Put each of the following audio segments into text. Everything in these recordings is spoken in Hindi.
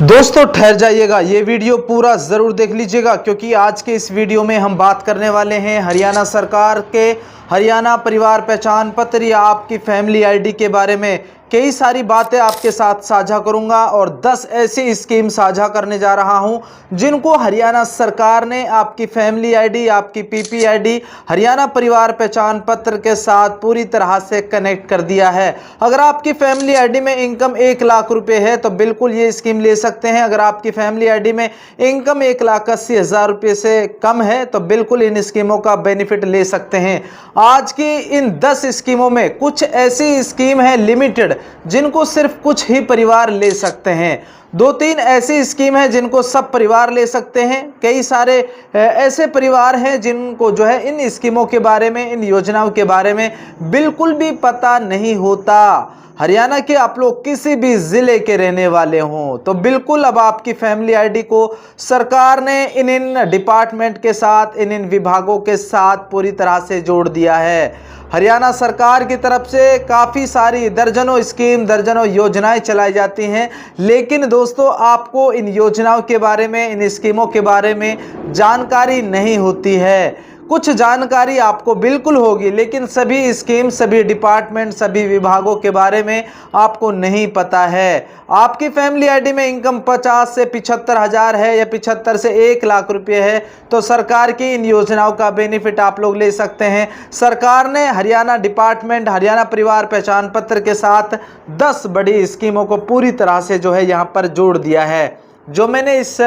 दोस्तों ठहर जाइएगा, ये वीडियो पूरा ज़रूर देख लीजिएगा क्योंकि आज के इस वीडियो में हम बात करने वाले हैं हरियाणा सरकार के हरियाणा परिवार पहचान पत्र या आपकी फैमिली आईडी के बारे में। कई सारी बातें आपके साथ साझा करूंगा और 10 ऐसी स्कीम साझा करने जा रहा हूं जिनको हरियाणा सरकार ने आपकी फैमिली आईडी, आपकी पीपी आईडी हरियाणा परिवार पहचान पत्र के साथ पूरी तरह से कनेक्ट कर दिया है। अगर आपकी फैमिली आईडी में इनकम 1 लाख रुपए है तो बिल्कुल ये स्कीम ले सकते हैं। अगर आपकी फैमिली आईडी में इनकम 1,80,000 रुपये से कम है तो बिल्कुल इन स्कीमों का बेनिफिट ले सकते हैं। आज की इन 10 स्कीमों में कुछ ऐसी स्कीम है लिमिटेड जिनको सिर्फ कुछ ही परिवार ले सकते हैं। 2-3 ऐसी स्कीम है जिनको सब परिवार ले सकते हैं। कई सारे ऐसे परिवार हैं जिनको जो है इन स्कीमों के बारे में, इन योजनाओं के बारे में बिल्कुल भी पता नहीं होता। हरियाणा के आप लोग किसी भी ज़िले के रहने वाले हों तो बिल्कुल अब आपकी फैमिली आईडी को सरकार ने इन डिपार्टमेंट के साथ, इन विभागों के साथ पूरी तरह से जोड़ दिया है। हरियाणा सरकार की तरफ से काफ़ी सारी दर्जनों स्कीम, दर्जनों योजनाएं चलाई जाती हैं, लेकिन दोस्तों आपको इन योजनाओं के बारे में, इन स्कीमों के बारे में जानकारी नहीं होती है। कुछ जानकारी आपको बिल्कुल होगी लेकिन सभी स्कीम, सभी डिपार्टमेंट, सभी विभागों के बारे में आपको नहीं पता है। आपकी फैमिली आईडी में इनकम 50 से 75,000 है या 75 से 1 लाख रुपए है तो सरकार की इन योजनाओं का बेनिफिट आप लोग ले सकते हैं। सरकार ने हरियाणा डिपार्टमेंट, हरियाणा परिवार पहचान पत्र के साथ 10 बड़ी स्कीमों को पूरी तरह से जो है यहाँ पर जोड़ दिया है, जो मैंने इस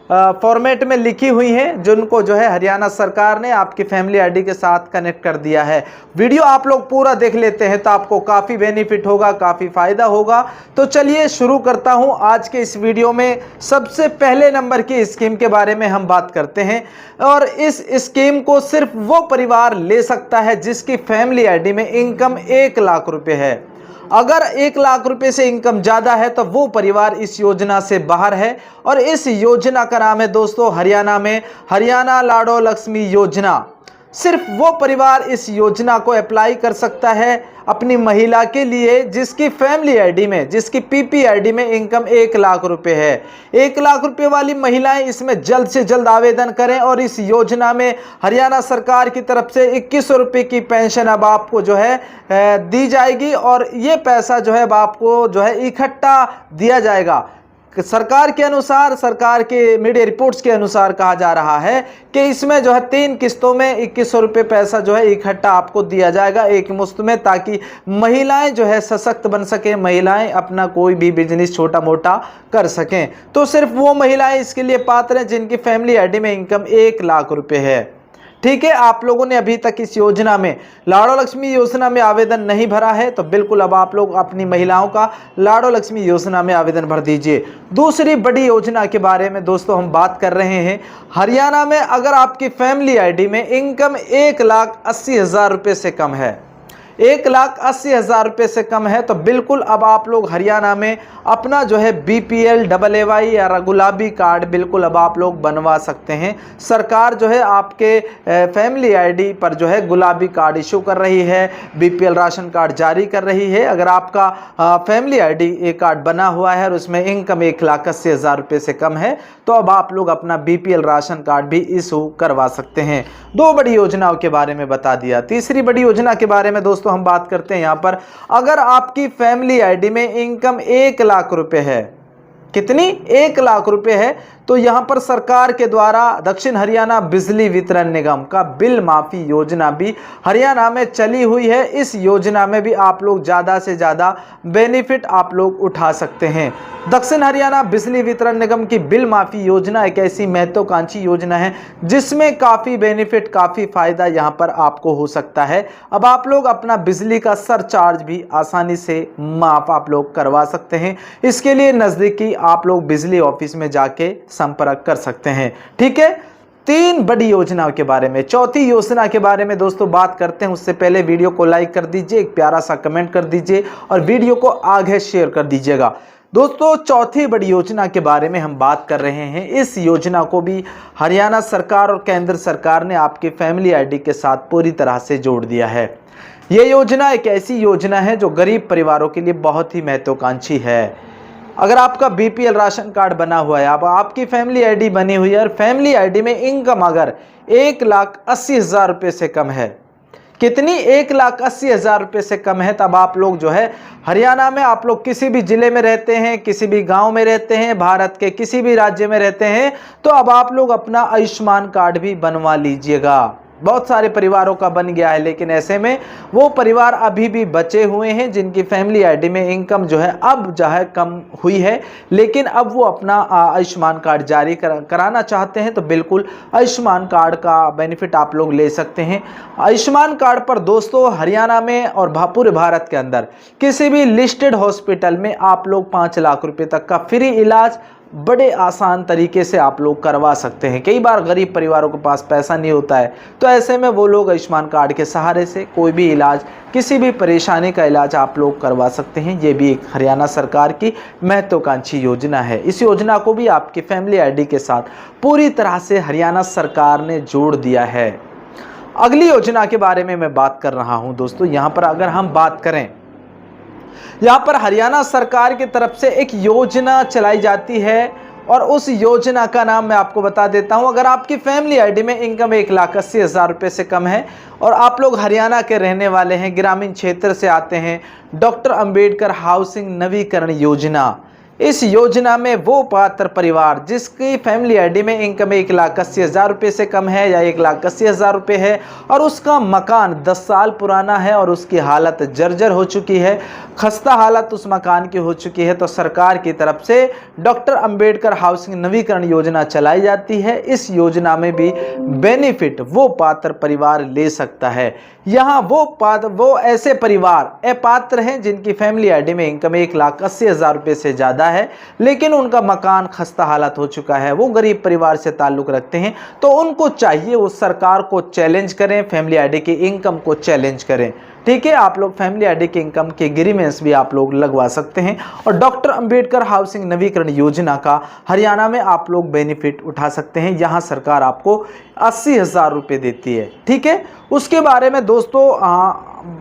फॉर्मेट में लिखी हुई हैं, जिनको जो है हरियाणा सरकार ने आपकी फैमिली आईडी के साथ कनेक्ट कर दिया है। वीडियो आप लोग पूरा देख लेते हैं तो आपको काफ़ी बेनिफिट होगा, काफ़ी फ़ायदा होगा। तो चलिए शुरू करता हूं आज के इस वीडियो में। सबसे पहले नंबर की स्कीम के बारे में हम बात करते हैं और इस स्कीम को सिर्फ वो परिवार ले सकता है जिसकी फैमिली आईडी में इनकम 1 लाख रुपये है। अगर 1 लाख रुपए से इनकम ज़्यादा है तो वो परिवार इस योजना से बाहर है और इस योजना का नाम है दोस्तों हरियाणा में हरियाणा लाडो लक्ष्मी योजना। सिर्फ वो परिवार इस योजना को अप्लाई कर सकता है अपनी महिला के लिए जिसकी फैमिली आईडी में, जिसकी पीपी आईडी में इनकम 1 लाख रुपए है। 1 लाख रुपए वाली महिलाएं इसमें जल्द से जल्द आवेदन करें और इस योजना में हरियाणा सरकार की तरफ से 2100 रुपये की पेंशन अब आपको जो है दी जाएगी और ये पैसा जो है अब आपको जो है इकट्ठा दिया जाएगा। सरकार के अनुसार, सरकार के मीडिया रिपोर्ट्स के अनुसार कहा जा रहा है कि इसमें जो है 3 किस्तों में 2100 रुपये पैसा जो है इकट्ठा आपको दिया जाएगा एक मुश्त में, ताकि महिलाएं जो है सशक्त बन सकें, महिलाएं अपना कोई भी बिजनेस छोटा मोटा कर सकें। तो सिर्फ वो महिलाएं इसके लिए पात्र हैं जिनकी फैमिली आईडी में इनकम 1 लाख रुपये है। ठीक है, आप लोगों ने अभी तक इस योजना में, लाडो लक्ष्मी योजना में आवेदन नहीं भरा है तो बिल्कुल अब आप लोग अपनी महिलाओं का लाडो लक्ष्मी योजना में आवेदन भर दीजिए। दूसरी बड़ी योजना के बारे में दोस्तों हम बात कर रहे हैं। हरियाणा में अगर आपकी फैमिली आईडी में इनकम 1,80,000 रुपये से कम है, 1,80,000 रुपये से कम है तो बिल्कुल अब आप लोग हरियाणा में अपना जो है BPL, AAY या गुलाबी कार्ड बिल्कुल अब आप लोग बनवा सकते हैं। सरकार जो है आपके फैमिली आईडी पर जो है गुलाबी कार्ड इशू कर रही है, BPL राशन कार्ड जारी कर रही है। अगर आपका फैमिली आईडी एक कार्ड बना हुआ है और उसमें इनकम 1,80,000 रुपये से कम है तो अब आप लोग अपना BPL राशन कार्ड भी इशू करवा सकते हैं। 2 बड़ी योजनाओं के बारे में बता दिया। तीसरी बड़ी योजना के बारे में दोस्तों हम बात करते हैं यहाँ पर। अगर आपकी फैमिली आईडी में इनकम 1 लाख रुपए है, कितनी? 1 लाख रुपए है तो यहां पर सरकार के द्वारा दक्षिण हरियाणा बिजली वितरण निगम का बिल माफी योजना भी हरियाणा में चली हुई है। इस योजना में भी आप लोग ज़्यादा से ज़्यादा बेनिफिट आप लोग उठा सकते हैं। दक्षिण हरियाणा बिजली वितरण निगम की बिल माफी योजना एक ऐसी महत्वाकांक्षी योजना है जिसमें काफ़ी बेनिफिट, काफ़ी फ़ायदा यहाँ पर आपको हो सकता है। अब आप लोग अपना बिजली का सरचार्ज भी आसानी से माफ़ आप लोग करवा सकते हैं। इसके लिए नज़दीकी आप लोग बिजली ऑफिस में जाके संपर्क कर सकते हैं। ठीक है, 3 बड़ी योजनाओं के बारे में। चौथी योजना के बारे में दोस्तों बात करते हैं। उससे पहले वीडियो को लाइक कर दीजिए, एक प्यारा सा कमेंट कर दीजिए और वीडियो को आगे शेयर कर दीजिएगा। दोस्तों चौथी बड़ी योजना के बारे में हम बात कर रहे हैं। इस योजना को भी हरियाणा सरकार और केंद्र सरकार ने आपकी फैमिली आईडी के साथ पूरी तरह से जोड़ दिया है। ये योजना एक ऐसी योजना है जो गरीब परिवारों के लिए बहुत ही महत्वाकांक्षी है। अगर आपका बीपीएल राशन कार्ड बना हुआ है, अब आपकी फैमिली आईडी बनी हुई है और फैमिली आईडी में इनकम अगर 1,80,000 रुपये से कम है, कितनी 1,80,000 रुपये से कम है, तब आप लोग जो है हरियाणा में, आप लोग किसी भी जिले में रहते हैं, किसी भी गांव में रहते हैं, भारत के किसी भी राज्य में रहते हैं, तो अब आप लोग अपना आयुष्मान कार्ड भी बनवा लीजिएगा। बहुत सारे परिवारों का बन गया है, लेकिन ऐसे में वो परिवार अभी भी बचे हुए हैं जिनकी फैमिली आईडी में इनकम जो है अब जो है कम हुई है, लेकिन अब वो अपना आयुष्मान कार्ड जारी कराना चाहते हैं, तो बिल्कुल आयुष्मान कार्ड का बेनिफिट आप लोग ले सकते हैं। आयुष्मान कार्ड पर दोस्तों हरियाणा में और पूरे भारत के अंदर किसी भी लिस्टेड हॉस्पिटल में आप लोग 5 लाख रुपये तक का फ्री इलाज बड़े आसान तरीके से आप लोग करवा सकते हैं। कई बार गरीब परिवारों के पास पैसा नहीं होता है, तो ऐसे में वो लोग आयुष्मान कार्ड के सहारे से कोई भी इलाज, किसी भी परेशानी का इलाज आप लोग करवा सकते हैं। ये भी एक हरियाणा सरकार की महत्वाकांक्षी योजना है। इस योजना को भी आपकी फैमिली आईडी के साथ पूरी तरह से हरियाणा सरकार ने जोड़ दिया है। अगली योजना के बारे में मैं बात कर रहा हूँ दोस्तों। यहाँ पर अगर हम बात करें, यहाँ पर हरियाणा सरकार की तरफ से एक योजना चलाई जाती है और उस योजना का नाम मैं आपको बता देता हूँ। अगर आपकी फैमिली आईडी में इनकम 1,80,000 रुपये से कम है और आप लोग हरियाणा के रहने वाले हैं, ग्रामीण क्षेत्र से आते हैं, डॉक्टर अंबेडकर हाउसिंग नवीकरण योजना, इस योजना में वो पात्र परिवार जिसकी फैमिली आईडी में इनकम 1,80,000 रुपये से कम है या 1,80,000 रुपये है और उसका मकान 10 साल पुराना है और उसकी हालत जर्जर हो चुकी है, खस्ता हालत उस मकान की हो चुकी है, तो सरकार की तरफ से डॉक्टर अंबेडकर हाउसिंग नवीकरण योजना चलाई जाती है। इस योजना में भी बेनिफिट वो पात्र परिवार ले सकता है। यहाँ वो ऐसे परिवार अपात्र हैं जिनकी फैमिली आईडी में इनकम 1,80,000 रुपये से ज़्यादा है, लेकिन उनका मकान खस्ता हालत हो चुका है, वो गरीब परिवार से ताल्लुक़ रखते हैं, तो उनको चाहिए उस सरकार को चैलेंज करें, फैमिली आईडी की इनकम को चैलेंज करें। ठीक है, आप लोग फैमिली आईडी के इनकम के एग्रीमेंट्स भी आप लोग लगवा सकते हैं और डॉक्टर अंबेडकर हाउसिंग नवीकरण योजना का हरियाणा में आप लोग बेनिफिट उठा सकते हैं। यहाँ सरकार आपको 80,000 रुपये देती है। ठीक है, उसके बारे में दोस्तों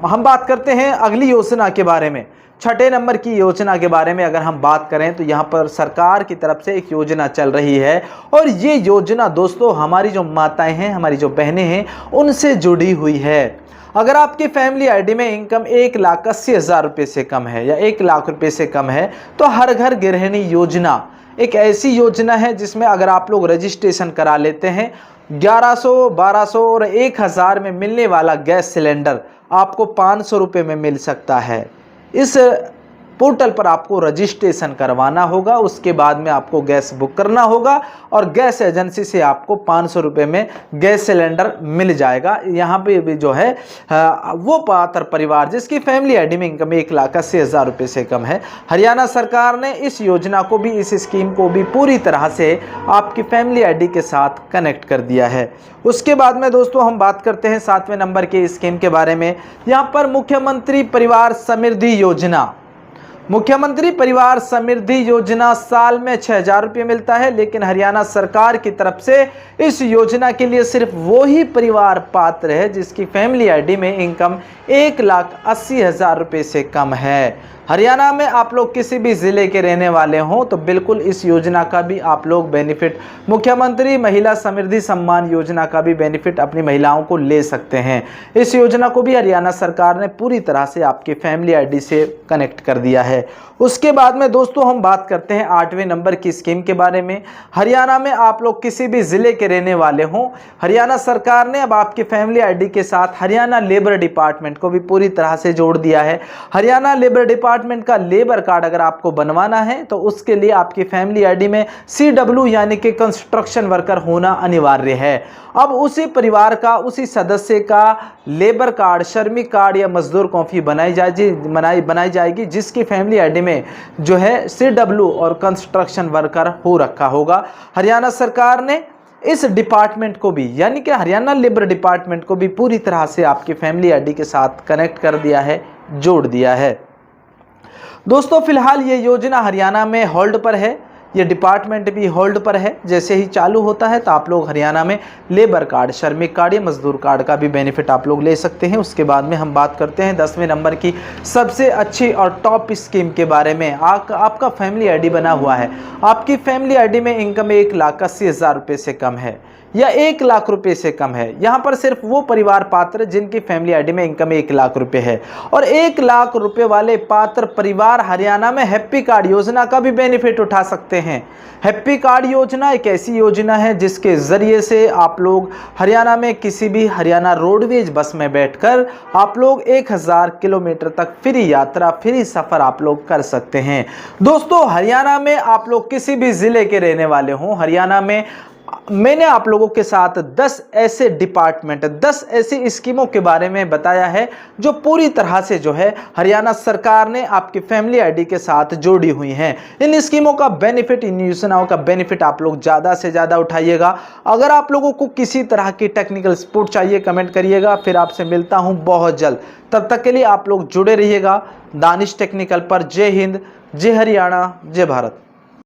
हम बात करते हैं अगली योजना के बारे में। 6 नंबर की योजना के बारे में अगर हम बात करें तो यहाँ पर सरकार की तरफ से एक योजना चल रही है और ये योजना दोस्तों हमारी जो माताएं हैं, हमारी जो बहनें हैं, उनसे जुड़ी हुई है। अगर आपकी फैमिली आईडी में इनकम 1,80,000 रुपये से कम है या 1 लाख रुपये से कम है, तो हर घर गृहिणी योजना एक ऐसी योजना है जिसमें अगर आप लोग रजिस्ट्रेशन करा लेते हैं, 1100, 1200 और 1000 में मिलने वाला गैस सिलेंडर आपको 500 रुपये में मिल सकता है। इस पोर्टल पर आपको रजिस्ट्रेशन करवाना होगा, उसके बाद में आपको गैस बुक करना होगा और गैस एजेंसी से आपको 500 रुपये में गैस सिलेंडर मिल जाएगा। यहाँ पे भी जो है वो पात्र परिवार जिसकी फैमिली आईडी में इनकम 1,80,000 रुपये से कम है, हरियाणा सरकार ने इस योजना को भी, इस स्कीम को भी पूरी तरह से आपकी फैमिली आईडी के साथ कनेक्ट कर दिया है। उसके बाद में दोस्तों हम बात करते हैं 7वें नंबर के स्कीम के बारे में। यहाँ पर मुख्यमंत्री परिवार समृद्धि योजना, मुख्यमंत्री परिवार समृद्धि योजना साल में 6,000 रुपये मिलता है, लेकिन हरियाणा सरकार की तरफ से इस योजना के लिए सिर्फ वो ही परिवार पात्र है जिसकी फैमिली आईडी में इनकम 1,80,000 रुपये से कम है। हरियाणा में आप लोग किसी भी ज़िले के रहने वाले हों तो बिल्कुल इस योजना का भी आप लोग बेनिफिट, मुख्यमंत्री महिला समृद्धि सम्मान योजना का भी बेनिफिट अपनी महिलाओं को ले सकते हैं। इस योजना को भी हरियाणा सरकार ने पूरी तरह से आपकी फैमिली आईडी से कनेक्ट कर दिया है। उसके बाद में दोस्तों हम बात करते हैं 8वें नंबर की स्कीम के बारे में। हरियाणा में आप लोग किसी भी ज़िले के रहने वाले हों, हरियाणा सरकार ने अब आपकी फैमिली आईडी के साथ हरियाणा लेबर डिपार्टमेंट को भी पूरी तरह से जोड़ दिया है। हरियाणा लेबर डिपार्टमेंट का लेबर कार्ड अगर आपको बनवाना है तो उसके लिए आपकी फैमिली आईडी में CW यानी कि कंस्ट्रक्शन वर्कर होना अनिवार्य है। अब उसी परिवार का, उसी सदस्य का लेबर कार्ड, श्रमिक कार्ड या मजदूर कॉपी बनाई जाएगी जिसकी फैमिली आईडी में जो है CW और कंस्ट्रक्शन वर्कर हो रखा होगा। हरियाणा सरकार ने इस डिपार्टमेंट को भी, यानी कि हरियाणा लेबर डिपार्टमेंट को भी पूरी तरह से आपकी फैमिली आईडी के साथ कनेक्ट कर दिया है, जोड़ दिया है। दोस्तों फिलहाल ये योजना हरियाणा में होल्ड पर है। ये डिपार्टमेंट भी होल्ड पर है। जैसे ही चालू होता है तो आप लोग हरियाणा में लेबर कार्ड, श्रमिक कार्ड या मजदूर कार्ड का भी बेनिफिट आप लोग ले सकते हैं। उसके बाद में हम बात करते हैं 10वें नंबर की सबसे अच्छी और टॉप स्कीम के बारे में। आपका फैमिली आईडी बना हुआ है, आपकी फैमिली आईडी में इनकम 1,80,000 रुपये से कम है या 1 लाख रुपए से कम है। यहाँ पर सिर्फ वो परिवार पात्र जिनकी फैमिली आईडी में इनकम 1 लाख रुपए है, और 1 लाख रुपए वाले पात्र परिवार हरियाणा में हैप्पी कार्ड योजना का भी बेनिफिट उठा सकते हैं। हैप्पी कार्ड योजना एक ऐसी योजना है जिसके जरिए से आप लोग हरियाणा में किसी भी हरियाणा रोडवेज बस में बैठकर आप लोग 1000 किलोमीटर तक फ्री यात्रा, फ्री सफर आप लोग कर सकते हैं। दोस्तों, हरियाणा में आप लोग किसी भी जिले के रहने वाले हों, हरियाणा में मैंने आप लोगों के साथ 10 ऐसे डिपार्टमेंट, 10 ऐसी स्कीमों के बारे में बताया है जो पूरी तरह से जो है हरियाणा सरकार ने आपकी फैमिली आईडी के साथ जोड़ी हुई हैं। इन स्कीमों का बेनिफिट, इन योजनाओं का बेनिफिट आप लोग ज़्यादा से ज़्यादा उठाइएगा। अगर आप लोगों को किसी तरह की टेक्निकल सपोर्ट चाहिए कमेंट करिएगा। फिर आपसे मिलता हूँ बहुत जल्द। तब तक के लिए आप लोग जुड़े रहिएगा दानिश टेक्निकल पर। जय हिंद, जय हरियाणा, जय भारत।